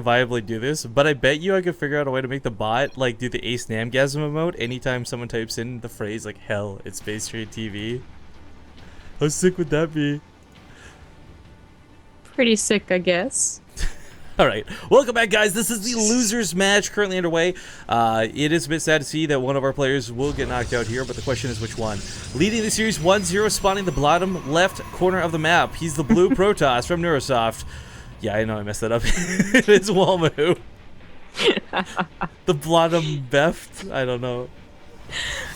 viably do this, but I bet you I could figure out a way to make the bot like do the Ace Namgasm emote anytime someone types in the phrase like "hell, it's Space Trade TV." How sick would that be? Pretty sick, I guess. All right, welcome back, guys. This is the losers match currently underway. It is a bit sad to see that one of our players will get knocked out here, but the question is which one. Leading the series 1-0, spawning the bottom left corner of the map. He's the blue Protoss from Neurosoft. Yeah, I know I messed that up. It is Welmu. The bottom left? I don't know.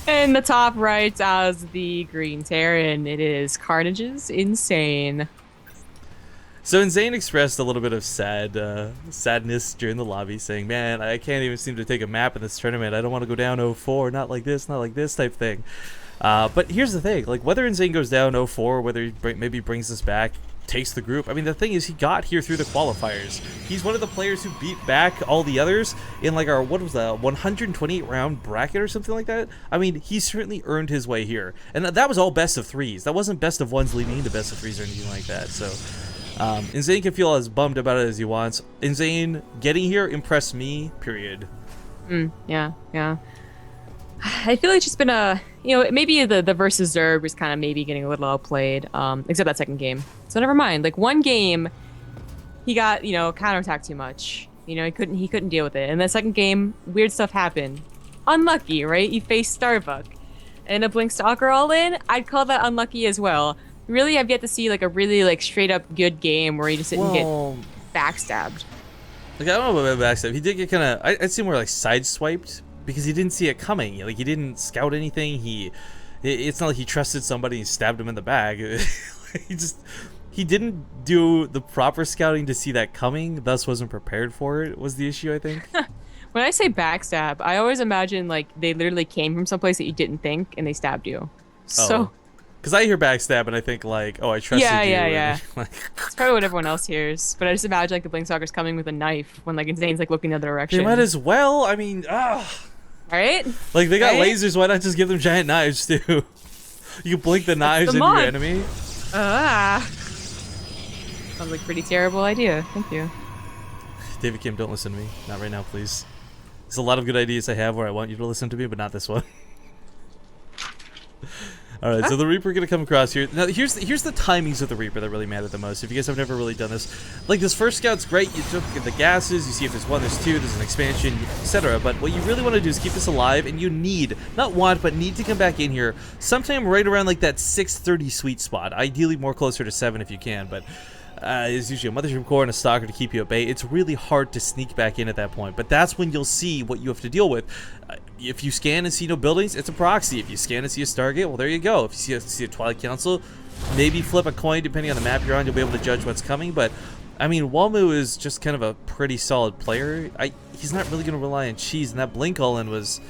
And the top right as the green Terran, it is Carnage's Inzane. So Inzane expressed a little bit of sadness during the lobby, saying, "Man, I can't even seem to take a map in this tournament. I don't want to go down 0-4, not like this type thing." But here's the thing, like whether Inzane goes down 0-4, whether he maybe brings us back, takes the group. I mean, the thing is, he got here through the qualifiers. He's one of the players who beat back all the others in like our, what was that, 128 round bracket or something like that. I mean, he certainly earned his way here. And that was all best of threes. That wasn't best of ones leading into best of threes or anything like that. So Inzane can feel as bummed about it as he wants. Inzane getting here impressed me, period. Yeah. I feel like it's just been maybe the versus Zerg was kind of maybe getting a little outplayed, except that second game. So never mind. Like one game, he got, counterattacked too much. He couldn't deal with it. And the second game, weird stuff happened. Unlucky, right? You faced Starbuck. And a Blink Stalker all in, I'd call that unlucky as well. Really, I've yet to see like a really like straight up good game where you just didn't get backstabbed. Like, I don't know about backstab. He did get kind of, I'd say more like sideswiped because he didn't see it coming. Like, he didn't scout anything. It's not like he trusted somebody and stabbed him in the back. He didn't do the proper scouting to see that coming, thus wasn't prepared for it, was the issue, I think. When I say backstab, I always imagine like they literally came from someplace that you didn't think and they stabbed you. So. Because I hear backstab and I think like, oh, I trusted you. Yeah. Like, it's probably what everyone else hears. But I just imagine like the Blink Stalker's coming with a knife when like Insane's like looking the other direction. They might as well. I mean, Right? Like they got lasers. Why not just give them giant knives too? You can blink the knives into your enemy. Sounds like a pretty terrible idea. Thank you. David Kim, don't listen to me. Not right now, please. There's a lot of good ideas I have where I want you to listen to me, but not this one. Alright, so the Reaper gonna come across here. Now, here's the timings of the Reaper that really matter the most. If you guys have never really done this, like this first scout's great. You took the gases, you see if there's one, there's two, there's an expansion, etc. But what you really want to do is keep this alive, and you need, not want, but need to come back in here sometime right around like that 6:30 sweet spot. Ideally more closer to 7 if you can, but there's usually a Mothership Core and a Stalker to keep you at bay. It's really hard to sneak back in at that point, but that's when you'll see what you have to deal with. If you scan and see no buildings, it's a proxy. If you scan and see a Stargate, well, there you go. If you see a Twilight Council, maybe flip a coin depending on the map you're on. You'll be able to judge what's coming, but I mean, Welmu is just kind of a pretty solid player. He's not really going to rely on cheese, and that Blink all-in was,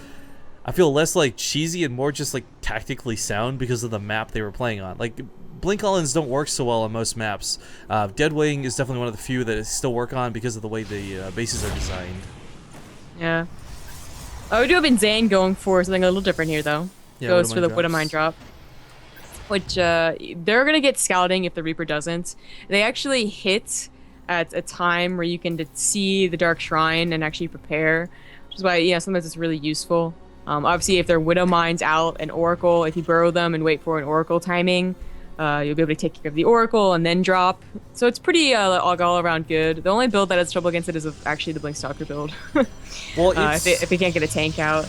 I feel, less like cheesy and more just like tactically sound because of the map they were playing on. Like, Blink all-ins don't work so well on most maps. Deadwing is definitely one of the few that I still work on because of the way the bases are designed. Yeah. We do have Inzane going for something a little different here, though. Yeah, goes for the Widow Mine drop. Which, they're going to get scouting if the Reaper doesn't. They actually hit at a time where you can see the Dark Shrine and actually prepare. Which is why, sometimes it's really useful. Obviously, if their Widow Mine's out, an Oracle, if you burrow them and wait for an Oracle timing, you'll be able to take care of the Oracle and then drop. So it's pretty all around good. The only build that has trouble against it is actually the Blink Stalker build. Well, if they can't get a tank out.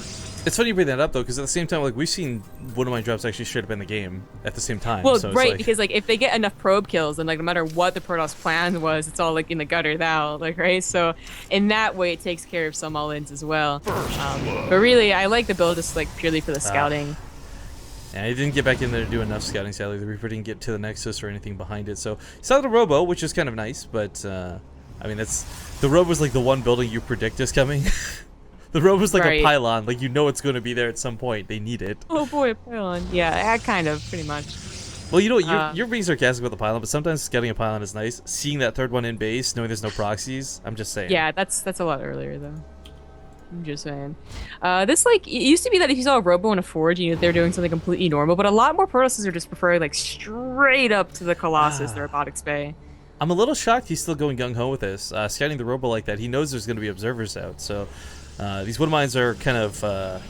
It's funny you bring that up, though, because at the same time, like, we've seen one of my drops actually straight up in the game at the same time. Well, so right, because, like, if they get enough probe kills, then, like, no matter what the Protoss plan was, it's all, like, in the gutter now, like, right? So, in that way, it takes care of some all-ins as well. But really, I like the build just, like, purely for the scouting. Yeah, he didn't get back in there to do enough scouting, sadly. The Reaper didn't get to the Nexus or anything behind it. So, he saw the Robo, which is kind of nice, but, I mean, the Robo's, like, the one building you predict is coming. The Robo's like a pylon, like you know it's going to be there at some point. They need it. Oh boy, a pylon. Yeah, kind of, pretty much. Well, you know what, you're being sarcastic about the pylon, but sometimes scouting a pylon is nice. Seeing that third one in base, knowing there's no proxies, I'm just saying. Yeah, that's a lot earlier though. I'm just saying. This, like, it used to be that if you saw a Robo in a Forge, you knew they're doing something completely normal, but a lot more Protosses are just preferring, like, straight up to the Colossus, the Robotics Bay. I'm a little shocked he's still going gung-ho with this. Scouting the robo like that, he knows there's going to be observers out, so these wood mines are kind of... Well,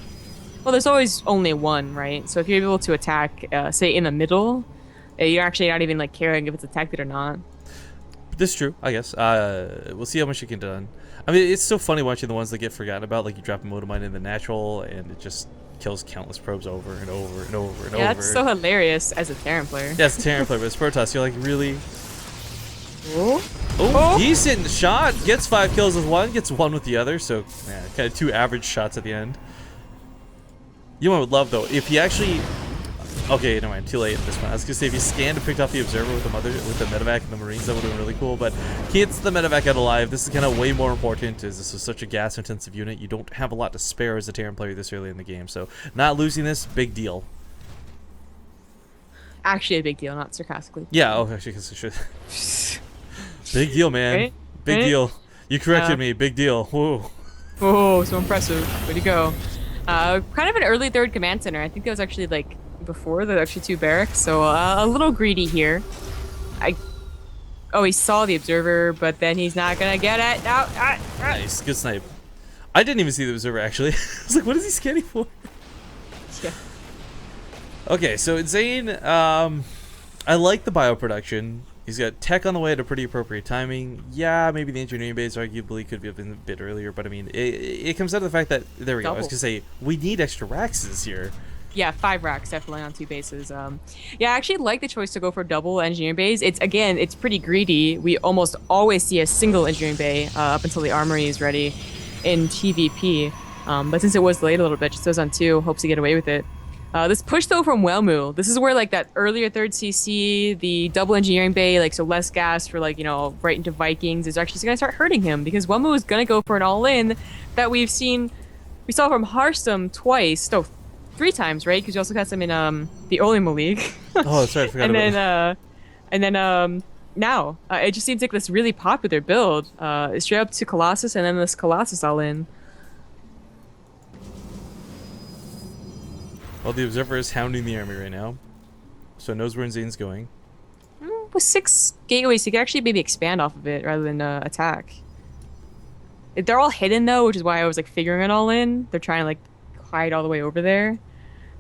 there's always only one, right? So if you're able to attack, say, in the middle, you're actually not even, like, caring if it's attacked or not. This is true, I guess. We'll see how much you can done. I mean, it's so funny watching the ones that get forgotten about, like you drop a motor mine in the natural, and it just kills countless probes over and over and over and over. Yeah, that's so hilarious as a Terran player. Yeah, it's a Terran player, but it's Protoss. You're like, really? Oh. Oh, decent shot. Gets 5 kills with one, gets 1 with the other, so yeah, kind of 2 average shots at the end. You know what I would love, though? If he actually... Okay, never mind. Too late at this point. I was gonna say if he scanned and picked off the observer with the medevac and the marines, that would have been really cool. But he gets the medevac out alive. This is kind of way more important, as this is such a gas-intensive unit. You don't have a lot to spare as a Terran player this early in the game, so not losing this, big deal. Actually, a big deal, not sarcastically. Yeah. Oh, actually, because I should. Big deal, man. Right? Big Right? deal. You corrected me. Big deal. Whoa. Oh, so impressive. Way to go. Kind of an early third command center. I think that was actually like before the actually 2 barracks, so a little greedy here. Oh, he saw the observer, but then he's not gonna get it. No. Nice. Good snipe. I didn't even see the observer, actually. I was like, what is he scanning for? Yeah. Okay, so Inzane, I like the bioproduction. He's got tech on the way at a pretty appropriate timing. Yeah, maybe the engineering base arguably could have been a bit earlier, but I mean, it comes down to the fact that, there we go, I was going to say, we need extra racks this year. Yeah, 5 racks definitely on 2 bases. Yeah, I actually like the choice to go for double engineering bays. It's pretty greedy. We almost always see a single engineering bay up until the armory is ready in TVP. But since it was delayed a little bit, just goes on 2, hopes to get away with it. This push though from Welmu, this is where like that earlier 3rd CC, the double engineering bay, like so less gas for like, you know, right into Vikings is actually gonna start hurting him because Welmu is gonna go for an all-in that we saw from Hearthstone twice, no, 3 times, right? Because you also got some in the Olimo League. Oh, that's right, I forgot about that. And then now it just seems like this really popular build, straight up to Colossus and then this Colossus all-in. Well, the observer is hounding the army right now, so it knows where Inzane's going. With 6 gateways, you can actually maybe expand off of it rather than attack. They're all hidden though, which is why I was like figuring it all in. They're trying to like hide all the way over there.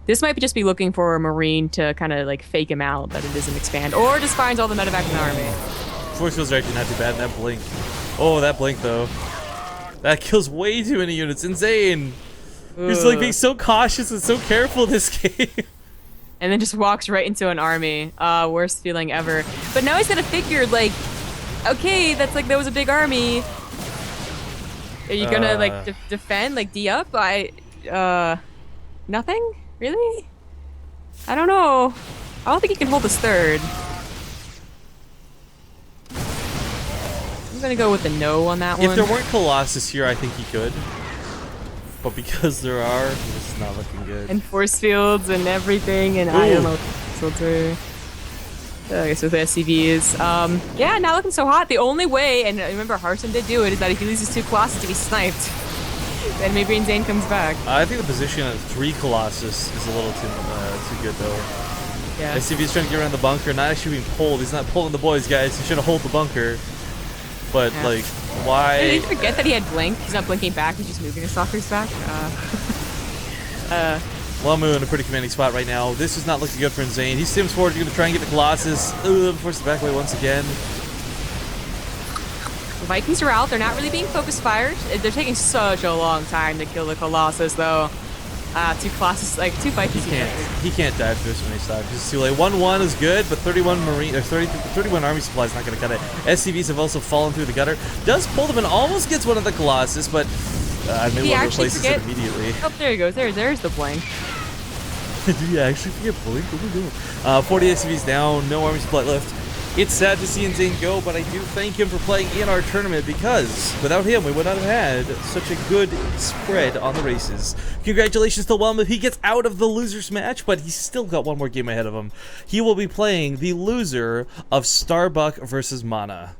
This might just be looking for a marine to kind of like fake him out that it doesn't expand, or just finds all the medevac in the army. Force fields are actually not too bad. That blink. Oh, that blink though. That kills way too many units. Insane. He's like being so cautious and so careful this game. And then just walks right into an army. Worst feeling ever. But now he's gonna figure like, okay, that's like, that was a big army. Are you gonna like defend, like D up? Nothing? Really? I don't know. I don't think he can hold this 3rd. I'm gonna go with a no on that one. If there weren't Colossus here, I think he could. But because there are, this is not looking good. And force fields and everything, and I don't know what fields are. I guess with SCVs. Yeah, not looking so hot. The only way, and remember Hearthstone did do it, is that if he loses 2 Colossus to be sniped, then maybe Inzane comes back. I think the position of 3 Colossus is a little too good though. Yeah. SCV's trying to get around the bunker, not actually being pulled. He's not pulling the boys, guys. He should have hold the bunker. But yeah. like, why? Did you forget that he had blink? He's not blinking back. He's just moving his stalkers back. Welmu in a pretty commanding spot right now. This is not looking good for Inzane. He sims forward, going to try and get the Colossus. Force the back away once again. The Vikings are out. They're not really being focus fired. They're taking such a long time to kill the Colossus, though. 2 Colossus, like 2 Vikings. He can't dive through so many stocks. It's too late. 1-1 is good, but 31 marine or 31 army supply is not going to cut it. SCVs have also fallen through the gutter. Does pull them and almost gets one of the Colossus, but maybe one replaces it immediately. Oh, there he goes. There's the blank. Did you actually forget blink? What are we doing? 40 SCVs down. No army supply left. It's sad to see Inzane go, but I do thank him for playing in our tournament because without him, we would not have had such a good spread on the races. Congratulations to Welmu. He gets out of the losers match, but he's still got one more game ahead of him. He will be playing the loser of Starbuck versus Mana.